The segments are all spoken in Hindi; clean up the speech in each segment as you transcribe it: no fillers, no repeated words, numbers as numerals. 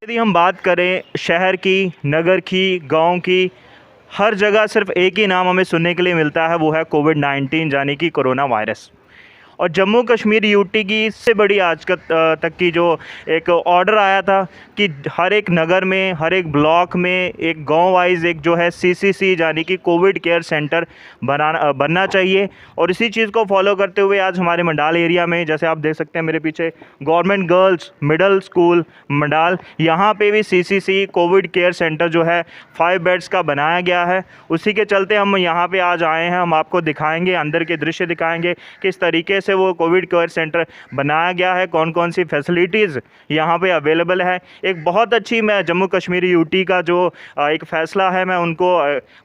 यदि हम बात करें शहर की, नगर की, गांव की, हर जगह सिर्फ एक ही नाम हमें सुनने के लिए मिलता है, वो है कोविड-19 यानी कि कोरोना वायरस। और जम्मू कश्मीर यूटी की इससे बड़ी आज तक की जो एक ऑर्डर आया था कि हर एक नगर में, हर एक ब्लॉक में, एक गांव वाइज एक जो है सीसीसी यानी कि कोविड केयर सेंटर बनना चाहिए। और इसी चीज़ को फॉलो करते हुए आज हमारे मंडाल एरिया में, जैसे आप देख सकते हैं मेरे पीछे, government girls middle school Mandal, यहाँ पे भी सीसीसी कोविड केयर सेंटर जो है 5 बेड्स का बनाया गया है। उसी के चलते हम यहाँ पे आज आए हैं। हम आपको दिखाएंगे, अंदर के दृश्य दिखाएंगे, किस तरीके से वो कोविड केयर सेंटर बनाया गया है, कौन कौन सी फैसिलिटीज़ यहाँ पे अवेलेबल है। एक बहुत अच्छी, मैं जम्मू कश्मीर यूटी का जो एक फ़ैसला है, मैं उनको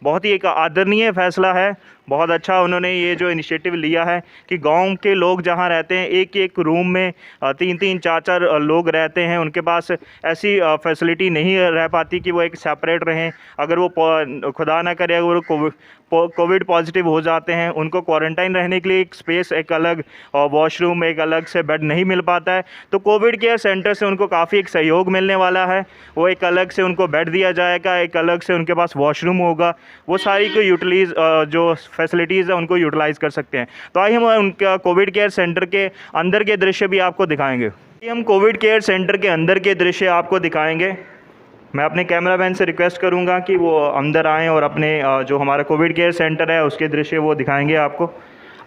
बहुत ही एक आदरणीय फ़ैसला है। बहुत अच्छा उन्होंने ये जो इनिशिएटिव लिया है कि गांव के लोग जहां रहते हैं, एक एक रूम में 3-3 4-4 लोग रहते हैं, उनके पास ऐसी फैसिलिटी नहीं रह पाती कि वो एक सेपरेट रहें। अगर वो खुदा ना करे अगर वो कोविड पॉजिटिव हो जाते हैं, उनको क्वारंटाइन रहने के लिए एक स्पेस, एक अलग वॉशरूम, एक अलग से बेड नहीं मिल पाता है। तो कोविड केयर सेंटर से उनको काफ़ी एक सहयोग मिलने वाला है। वो एक अलग से उनको बेड दिया जाएगा, एक अलग से उनके पास वॉशरूम होगा, वो सारी को यूटिलाइज जो फैसिलिटीज़ है उनको यूटिलाइज़ कर सकते हैं। तो आइए हम उनका कोविड केयर सेंटर के अंदर के दृश्य भी आपको दिखाएंगे। हम कोविड केयर सेंटर के अंदर के दृश्य आपको दिखाएंगे। मैं अपने कैमरामैन से रिक्वेस्ट करूंगा कि वो अंदर आएँ और अपने जो हमारा कोविड केयर सेंटर है उसके दृश्य वो दिखाएंगे आपको।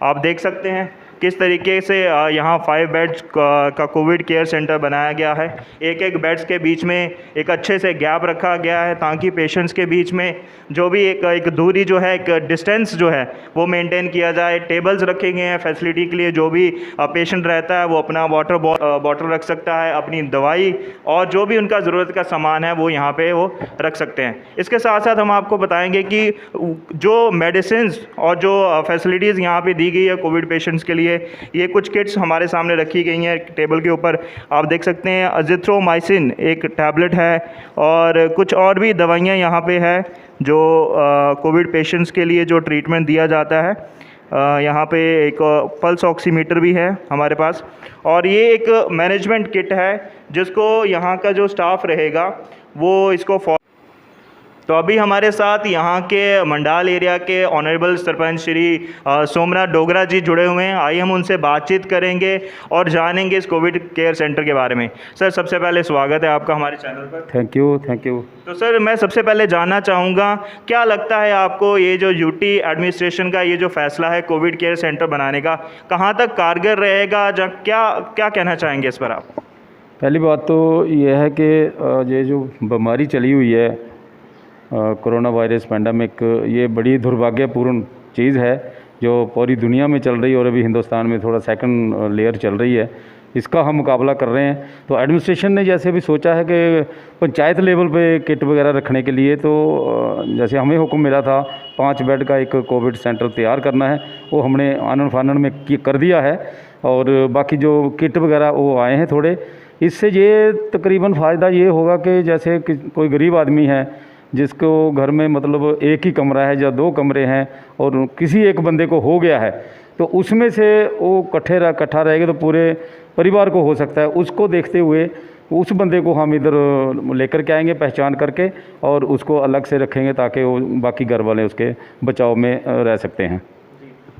आप देख सकते हैं किस तरीके से यहाँ 5 बेड्स का कोविड केयर सेंटर बनाया गया है। एक एक बेड्स के बीच में एक अच्छे से गैप रखा गया है ताकि पेशेंट्स के बीच में जो भी एक दूरी जो है, एक डिस्टेंस जो है वो मेंटेन किया जाए। टेबल्स रखे गए हैं फैसिलिटी के लिए, जो भी पेशेंट रहता है वो अपना वाटर बॉटल रख सकता है, अपनी दवाई और जो भी उनका ज़रूरत का सामान है वो यहाँ पे वो रख सकते हैं। इसके साथ साथ हम आपको बताएंगे कि जो मेडिसिन्स और जो फैसिलिटीज़ यहाँ पे दी गई है कोविड पेशेंट्स के लिए, ये कुछ किट्स हमारे सामने रखी गई हैं टेबल के ऊपर। आप देख सकते हैं अजिथ्रोमाइसिन एक टैबलेट है और कुछ और भी दवाइयाँ यहाँ पे है जो कोविड पेशेंट्स के लिए जो ट्रीटमेंट दिया जाता है। यहाँ पे एक पल्स ऑक्सीमीटर भी है हमारे पास और ये एक मैनेजमेंट किट है जिसको यहाँ का जो स्टाफ रहेगा वो इसको तो अभी हमारे साथ यहाँ के मंडाल एरिया के ऑनरेबल सरपंच श्री सोमनाथ डोगरा जी जुड़े हुए हैं। आइए हम उनसे बातचीत करेंगे और जानेंगे इस कोविड केयर सेंटर के बारे में। सर, सबसे पहले स्वागत है आपका हमारे चैनल पर। Thank you. तो सर, मैं सबसे पहले जानना चाहूँगा, क्या लगता है आपको ये जो यूटी एडमिनिस्ट्रेशन का ये जो फैसला है कोविड केयर सेंटर बनाने का, कहाँ तक कारगर रहेगा, क्या कहना चाहेंगे इस पर आप? पहली बात तो ये है कि ये जो बीमारी चली हुई है कोरोना वायरस पैंडमिक, ये बड़ी दुर्भाग्यपूर्ण चीज़ है जो पूरी दुनिया में चल रही है और अभी हिंदुस्तान में थोड़ा सेकंड लेयर चल रही है। इसका हम मुकाबला कर रहे हैं। तो एडमिनिस्ट्रेशन ने जैसे भी सोचा है कि पंचायत लेवल पे किट वगैरह रखने के लिए, तो जैसे हमें हुक्म मिला था 5 बेड का एक कोविड सेंटर तैयार करना है, वो हमने आनन फानन में कर दिया है। और बाकी जो किट वगैरह वो आए हैं थोड़े। इससे ये तकरीबन फ़ायदा ये होगा कि जैसे कोई गरीब आदमी है जिसको घर में मतलब एक ही कमरा है या 2 कमरे हैं और किसी एक बंदे को हो गया है, तो उसमें से वो इकट्ठा रहेगा तो पूरे परिवार को हो सकता है। उसको देखते हुए उस बंदे को हम इधर लेकर के आएंगे पहचान करके और उसको अलग से रखेंगे ताकि वो बाकी घर वाले उसके बचाव में रह सकते हैं।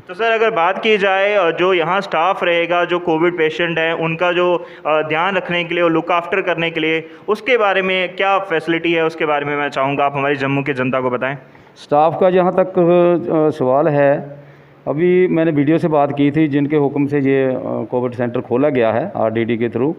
तो सर, अगर बात की जाए जो यहाँ स्टाफ रहेगा, जो कोविड पेशेंट हैं, उनका जो ध्यान रखने के लिए और लुक आफ्टर करने के लिए, उसके बारे में क्या फैसिलिटी है, उसके बारे में मैं चाहूँगा आप हमारी जम्मू की जनता को बताएं। स्टाफ का जहाँ तक सवाल है, अभी मैंने वीडियो से बात की थी जिनके हुक्म से ये कोविड सेंटर खोला गया है आरडीडी के थ्रू।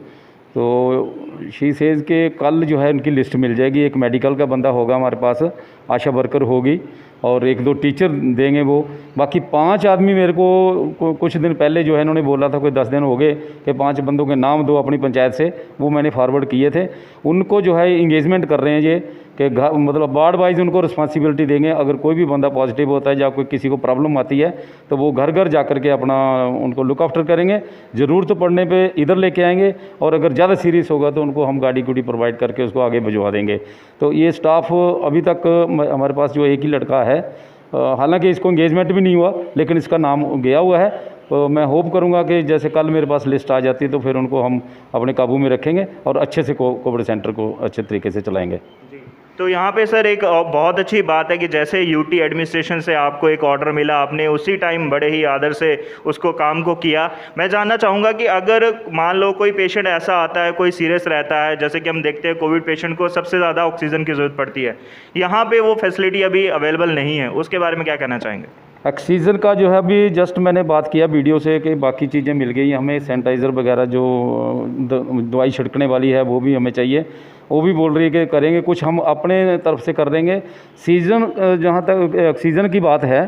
तो शी सेज़ के कल जो है उनकी लिस्ट मिल जाएगी। एक मेडिकल का बंदा होगा हमारे पास, आशा वर्कर होगी और 1-2 टीचर देंगे वो। बाकी 5 आदमी मेरे को कुछ दिन पहले जो है इन्होंने बोला था, कोई 10 दिन हो गए, कि 5 बंदों के नाम दो अपनी पंचायत से, वो मैंने फॉरवर्ड किए थे। उनको जो है इंगेजमेंट कर रहे हैं ये कि मतलब वार्ड वाइज उनको रिस्पॉन्सिबिलिटी देंगे। अगर कोई भी बंदा पॉजिटिव होता है या कोई किसी को प्रॉब्लम आती है तो वो घर घर जा कर के अपना उनको लुक आफ्टर करेंगे। ज़रूरत पड़ने पे इधर लेके आएंगे और अगर ज़्यादा सीरियस होगा तो उनको हम गाड़ी गुड़ी प्रोवाइड करके उसको आगे भिजवा देंगे। तो ये स्टाफ अभी तक हमारे पास जो एक ही लड़का है, हालांकि इसको इंगेजमेंट भी नहीं हुआ लेकिन इसका नाम गया हुआ है। तो मैं होप करूँगा कि जैसे कल मेरे पास लिस्ट आ जाती है तो फिर उनको हम अपने काबू में रखेंगे और अच्छे से कोविड सेंटर को अच्छे तरीके से चलाएँगे। तो यहाँ पे सर एक बहुत अच्छी बात है कि जैसे यूटी एडमिनिस्ट्रेशन से आपको एक ऑर्डर मिला, आपने उसी टाइम बड़े ही आदर से उसको काम को किया। मैं जानना चाहूँगा कि अगर मान लो कोई पेशेंट ऐसा आता है, कोई सीरियस रहता है, जैसे कि हम देखते हैं कोविड पेशेंट को सबसे ज़्यादा ऑक्सीजन की ज़रूरत पड़ती है, यहाँ पे वो फैसिलिटी अभी अवेलेबल नहीं है, उसके बारे में क्या कहना चाहेंगे? ऑक्सीजन का जो है अभी जस्ट मैंने बात किया वीडियो से कि बाकी चीज़ें मिल गई, हमें सैनिटाइज़र वगैरह जो दवाई छिड़कने वाली है वो भी हमें चाहिए, वो भी बोल रही है कि करेंगे, कुछ हम अपने तरफ से कर देंगे। सीज़न जहाँ तक ऑक्सीजन की बात है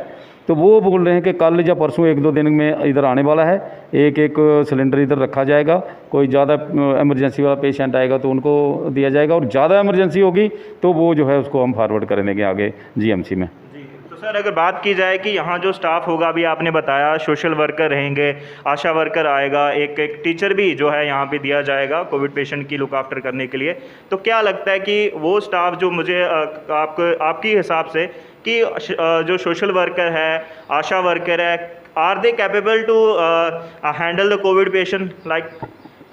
तो वो बोल रहे हैं कि कल या परसों 1-2 दिन में इधर आने वाला है, एक सिलेंडर इधर रखा जाएगा। कोई ज़्यादा इमरजेंसी वाला पेशेंट आएगा तो उनको दिया जाएगा, और ज़्यादा इमरजेंसी होगी तो वो जो है उसको हम फॉरवर्ड कर देंगे आगे जीएमसी में। सर अगर बात की जाए कि यहाँ जो स्टाफ होगा, अभी आपने बताया सोशल वर्कर रहेंगे, आशा वर्कर आएगा, एक टीचर भी जो है यहाँ पे दिया जाएगा कोविड पेशेंट की लुक आफ्टर करने के लिए, तो क्या लगता है कि वो स्टाफ जो मुझे आपकी हिसाब से कि जो सोशल वर्कर है, आशा वर्कर है, are they capable to handle the covid patient like?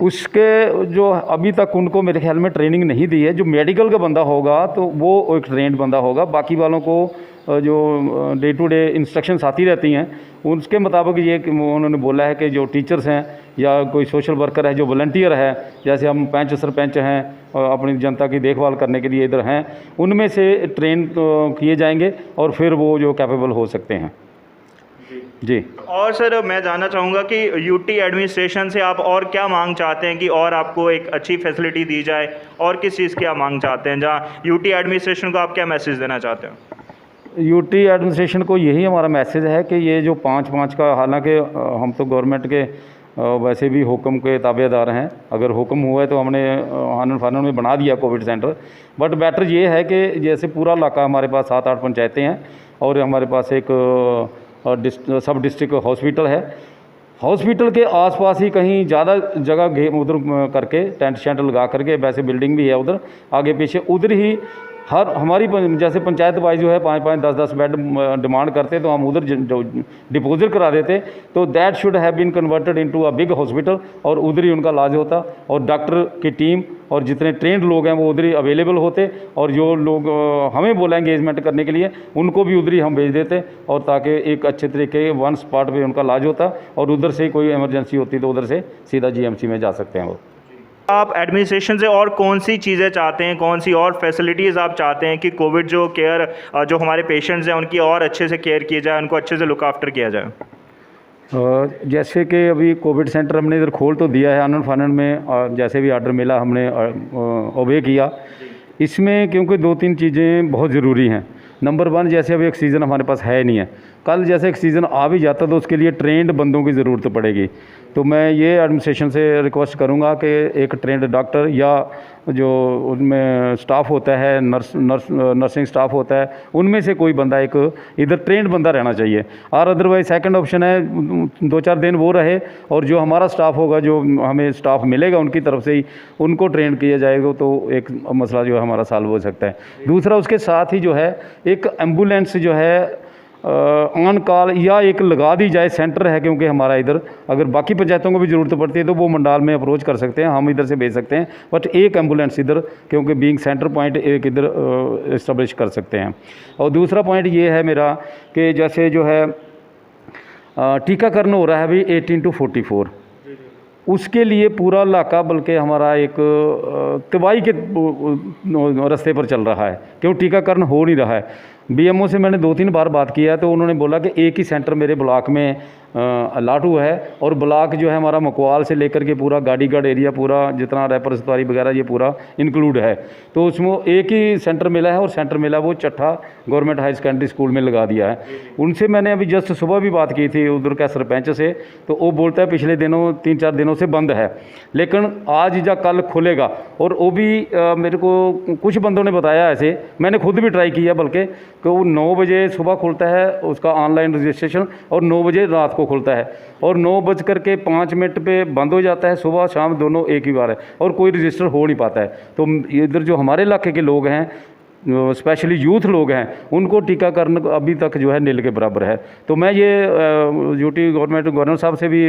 उसके जो अभी तक उनको मेरे ख्याल में ट्रेनिंग नहीं दी है। जो मेडिकल का बंदा होगा तो वो एक ट्रेंड बंदा होगा, बाकी वालों को जो डे टू डे इंस्ट्रक्शंस आती रहती हैं उसके मुताबिक ये उन्होंने बोला है कि जो टीचर्स हैं या कोई सोशल वर्कर है, जो वॉलंटियर है, जैसे हम पंच सरपंच हैं अपनी जनता की देखभाल करने के लिए इधर हैं, उनमें से ट्रेन किए जाएंगे और फिर वो जो कैपेबल हो सकते हैं। जी। और सर मैं जानना चाहूँगा कि यूटी एडमिनिस्ट्रेशन से आप और क्या मांग चाहते हैं कि और आपको एक अच्छी फैसिलिटी दी जाए, और किस चीज़ की आप मांग चाहते हैं, जहाँ यूटी एडमिनिस्ट्रेशन को आप क्या मैसेज देना चाहते हैं? यूटी एडमिनिस्ट्रेशन को यही हमारा मैसेज है कि ये जो 5-5 का, हालांकि हम तो गवर्नमेंट के वैसे भी हुक्म के ताबेदार हैं, अगर हुक्म हुआ है तो हमने आनन फानन में बना दिया कोविड सेंटर, बट बेटर ये है कि जैसे पूरा इलाका हमारे पास 7-8 पंचायतें हैं और हमारे पास एक सब डिस्ट्रिक्ट हॉस्पिटल है, हॉस्पिटल के आसपास ही कहीं ज़्यादा जगह उधर करके टेंट शेंट लगा करके, वैसे बिल्डिंग भी है उधर आगे पीछे, उधर ही हर हमारी जैसे पंचायत वाइज जो है 5-5 10-10 बेड डिमांड करते तो हम उधर डिपोजिट करा देते, तो that should have been converted into a big hospital और उधर ही उनका इलाज होता, और डॉक्टर की टीम और जितने ट्रेंड लोग हैं वो उधर ही अवेलेबल होते, और जो लोग हमें बोला एंगेजमेंट करने के लिए उनको भी उधर ही हम भेज देते, और ताकि एक अच्छे तरीके वन स्पॉट पे उनका इलाज होता, और उधर से कोई इमरजेंसी होती तो उधर से सीधा जीएमसी में जा सकते हैं वो। आप एडमिनिस्ट्रेशन से और कौन सी चीज़ें चाहते हैं, कौन सी और फैसिलिटीज़ आप चाहते हैं कि कोविड जो केयर जो हमारे पेशेंट्स हैं उनकी और अच्छे से केयर की जाए, उनको अच्छे से लुक आफ्टर किया जाए? जैसे कि अभी कोविड सेंटर हमने इधर खोल तो दिया है आनन फानन में, और जैसे भी आर्डर मिला हमने ओबे किया। इसमें क्योंकि 2-3 चीज़ें बहुत ज़रूरी हैं। नंबर 1, जैसे अभी ऑक्सीजन हमारे पास है नहीं है, कल जैसे ऑक्सीजन आ भी जाता तो उसके लिए ट्रेंड बंदों की ज़रूरत पड़ेगी, तो मैं ये एडमिनिस्ट्रेशन से रिक्वेस्ट करूँगा कि एक ट्रेंड डॉक्टर या जो उनमें स्टाफ होता है, नर्सिंग स्टाफ होता है, उनमें से कोई बंदा एक इधर ट्रेंड बंदा रहना चाहिए। और अदरवाइज सेकंड ऑप्शन है 2-4 दिन वो रहे, और जो हमारा स्टाफ होगा, जो हमें स्टाफ मिलेगा उनकी तरफ से ही उनको ट्रेन किया जाएगा, तो एक मसला जो है हमारा सॉल्व हो सकता है। दूसरा, उसके साथ ही जो है एक एम्बुलेंस जो है ऑन कॉल या एक लगा दी जाए, सेंटर है क्योंकि हमारा इधर, अगर बाकी पंचायतों को भी ज़रूरत पड़ती है तो वो मंडाल में अप्रोच कर सकते हैं, हम इधर से भेज सकते हैं, बट एक एम्बुलेंस इधर क्योंकि बीइंग सेंटर पॉइंट एक इधर इस्टेब्लिश कर सकते हैं। और दूसरा पॉइंट ये है मेरा कि जैसे जो है टीकाकरण हो रहा है अभी 18 to 44, उसके लिए पूरा इलाका बल्कि हमारा एक तबाही के रास्ते पर चल रहा है, क्यों टीकाकरण हो नहीं रहा है। बीएमओ से मैंने 2-3 बार बात किया है तो उन्होंने बोला कि एक ही सेंटर मेरे ब्लॉक में अलाट हुआ है, और ब्लॉक जो है हमारा मकवाल से लेकर के पूरा गाड़ीगढ़ एरिया, पूरा जितना रैपर सतवारी वगैरह ये पूरा इंक्लूड है, तो उसमें एक ही सेंटर मिला है, और सेंटर मिला वो Chattha government high secondary school में लगा दिया है। उनसे मैंने अभी जस्ट सुबह भी बात की थी उधर का सरपंच से, तो वो बोलता है पिछले दिनों 3-4 दिनों से बंद है, लेकिन आज या कल खुलेगा। और वो भी मेरे को कुछ बंदों ने बताया ऐसे, मैंने खुद भी ट्राई किया बल्कि, कि वो 9 बजे सुबह खुलता है उसका ऑनलाइन रजिस्ट्रेशन, और 9 बजे रात को खुलता है, और 9:05 पे बंद हो जाता है, सुबह शाम दोनों एक ही बार है, और कोई रजिस्टर हो नहीं पाता है। तो इधर जो हमारे इलाके के लोग हैं स्पेशली यूथ लोग हैं उनको टीकाकरण अभी तक जो है नील के बराबर है। तो मैं ये यूटी गवर्नर साहब से भी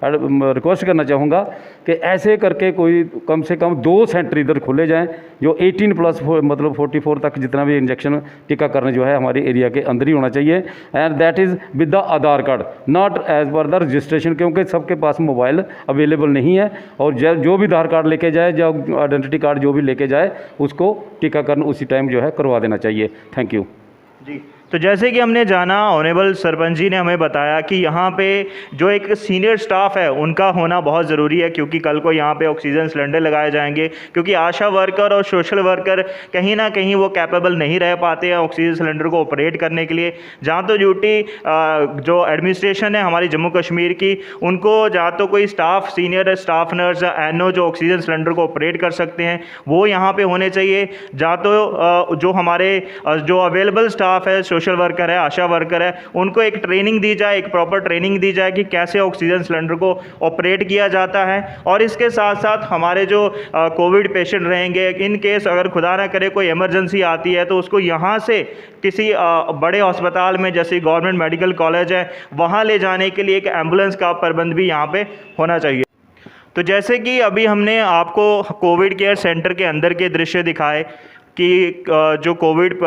रिक्वेस्ट करना चाहूँगा कि ऐसे करके कोई कम से कम 2 सेंटर इधर खोले जाएं जो 18+ मतलब 44 तक जितना भी इंजेक्शन टीकाकरण जो है हमारे एरिया के अंदर ही होना चाहिए, and that is with the Aadhaar card, not as per the registration, क्योंकि सबके पास मोबाइल अवेलेबल नहीं है। और जो भी आधार कार्ड लेके जाए, जो आइडेंटिटी कार्ड जो भी लेके जाए, उसको टीकाकरण उसी टाइम जो है करवा देना चाहिए। थैंक यू जी। तो जैसे कि हमने जाना, ऑनरेबल सरपंच जी ने हमें बताया कि यहाँ पे जो एक सीनियर स्टाफ है उनका होना बहुत ज़रूरी है, क्योंकि कल को यहाँ पे ऑक्सीजन सिलेंडर लगाए जाएंगे, क्योंकि आशा वर्कर और सोशल वर्कर कहीं ना कहीं वो कैपेबल नहीं रह पाते हैं ऑक्सीजन सिलेंडर को ऑपरेट करने के लिए। जहाँ तो ड्यूटी जो एडमिनिस्ट्रेशन है हमारी जम्मू कश्मीर की, उनको जहाँ तो कोई staff, senior staff nurse, NO जो ऑक्सीजन सिलेंडर को ऑपरेट कर सकते हैं वो यहाँ पर होने चाहिए। जहाँ तो जो हमारे जो अवेलेबल स्टाफ है, सोशल वर्कर है, आशा वर्कर है, उनको एक ट्रेनिंग दी जाए, एक प्रॉपर ट्रेनिंग दी जाए कि कैसे ऑक्सीजन सिलेंडर को ऑपरेट किया जाता है। और इसके साथ साथ हमारे जो कोविड पेशेंट रहेंगे, इन केस अगर खुदा ना करे कोई इमरजेंसी आती है तो उसको यहाँ से किसी बड़े अस्पताल में, जैसे गवर्नमेंट मेडिकल कॉलेज है, वहाँ ले जाने के लिए एक एम्बुलेंस का प्रबंध भी यहाँ पे होना चाहिए। तो जैसे कि अभी हमने आपको कोविड केयर सेंटर के अंदर के दृश्य दिखाए कि जो कोविड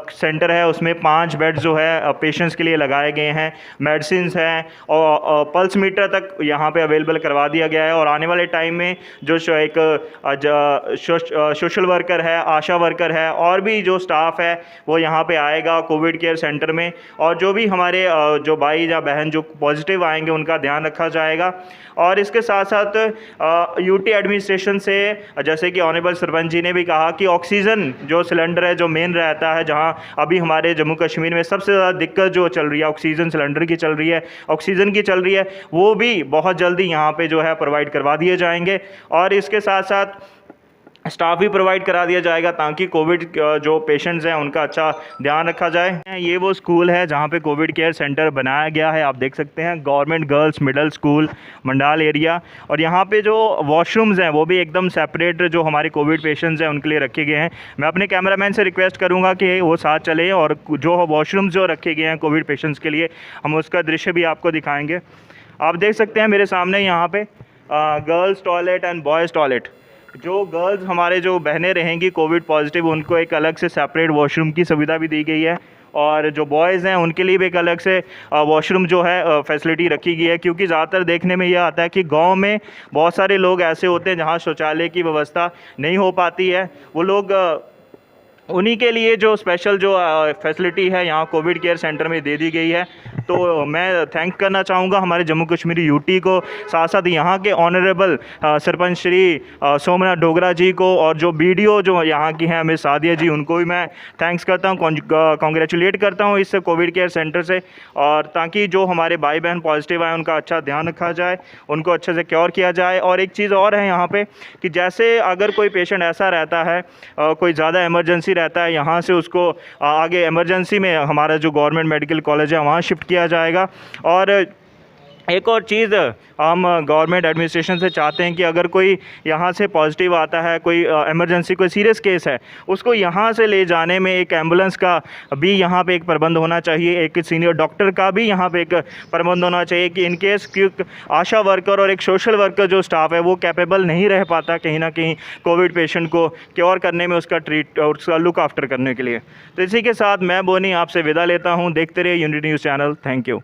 सेंटर है उसमें 5 बेड जो है पेशेंट्स के लिए लगाए गए हैं, मेडिसिन्स हैं और पल्स मीटर तक यहाँ पे अवेलेबल करवा दिया गया है। और आने वाले टाइम में जो एक सोशल वर्कर है, आशा वर्कर है और भी जो स्टाफ है वो यहाँ पे आएगा कोविड केयर सेंटर में, और जो भी हमारे जो भाई या बहन जो पॉजिटिव आएंगे उनका ध्यान रखा जाएगा। और इसके साथ साथ यूटी एडमिनिस्ट्रेशन से, जैसे कि ऑनरेबल सरपंच जी ने भी कहा कि ऑक्सीजन जो सिलेंडर है जो मेन रहता है, जहां अभी हमारे जम्मू कश्मीर में सबसे ज़्यादा दिक्कत जो चल रही है ऑक्सीजन सिलेंडर की चल रही है, ऑक्सीजन की चल रही है, वो भी बहुत जल्दी यहाँ पे जो है प्रोवाइड करवा दिए जाएंगे। और इसके साथ साथ स्टाफ भी प्रोवाइड करा दिया जाएगा ताकि कोविड जो पेशेंट्स हैं उनका अच्छा ध्यान रखा जाए। ये वो स्कूल है जहाँ पे कोविड केयर सेंटर बनाया गया है, आप देख सकते हैं, government girls middle school Mandal area. और यहाँ पे जो वॉशरूम्स हैं वो भी एकदम सेपरेट जो हमारे कोविड पेशेंट्स हैं उनके लिए रखे गए हैं। मैं अपने कैमरामैन से रिक्वेस्ट करूँगा कि वो साथ चलें और जो वॉशरूम्स जो रखे गए हैं कोविड पेशेंट्स के लिए, हम उसका दृश्य भी आपको दिखाएँगे। आप देख सकते हैं मेरे सामने यहाँ पर girls toilet and boys toilet. जो गर्ल्स हमारे जो बहनें रहेंगी कोविड पॉजिटिव, उनको एक अलग से सेपरेट वॉशरूम की सुविधा भी दी गई है, और जो बॉयज़ हैं उनके लिए भी एक अलग से वॉशरूम जो है फैसिलिटी रखी गई है। क्योंकि ज़्यादातर देखने में यह आता है कि गांव में बहुत सारे लोग ऐसे होते हैं जहां शौचालय की व्यवस्था नहीं हो पाती है, वो लोग उन्हीं के लिए जो स्पेशल जो फैसिलिटी है यहाँ कोविड केयर सेंटर में दे दी गई है। तो मैं थैंक करना चाहूँगा हमारे जम्मू कश्मीर यूटी को, साथ साथ यहाँ के ऑनरेबल सरपंच श्री सोमनाथ डोगरा जी को, और जो बीडीओ जो यहाँ की हैं मिस सादिया जी, उनको भी मैं थैंक्स करता हूँ, कॉन्ग्रेचुलेट करता हूँ इस कोविड केयर सेंटर से। और ताकि जो हमारे भाई बहन पॉजिटिव आए उनका अच्छा ध्यान रखा जाए, उनको अच्छे से क्योर किया जाए। और एक चीज़ और है यहाँ पे कि जैसे अगर कोई पेशेंट ऐसा रहता है, कोई ज़्यादा इमरजेंसी रहता है, यहाँ से उसको आगे इमरजेंसी में हमारा जो गवर्नमेंट मेडिकल कॉलेज है वहाँ शिफ्ट किया जाएगा। और एक और चीज़ हम गवर्नमेंट एडमिनिस्ट्रेशन से चाहते हैं कि अगर कोई यहाँ से पॉजिटिव आता है, कोई इमरजेंसी कोई सीरियस केस है, उसको यहाँ से ले जाने में एक एम्बुलेंस का भी यहाँ पे एक प्रबंध होना चाहिए, एक सीनियर डॉक्टर का भी यहाँ पे एक प्रबंध होना चाहिए कि इन केस आशा वर्कर और एक सोशल वर्कर जो स्टाफ है वो कैपेबल नहीं रह पाता कहीं ना कहीं कोविड पेशेंट को क्योर करने में, उसका ट्रीट और उसका लुक आफ्टर करने के लिए। तो इसी के साथ मैं बोनी आपसे विदा लेता हूँ। देखते रहिए unity news channel. Thank you.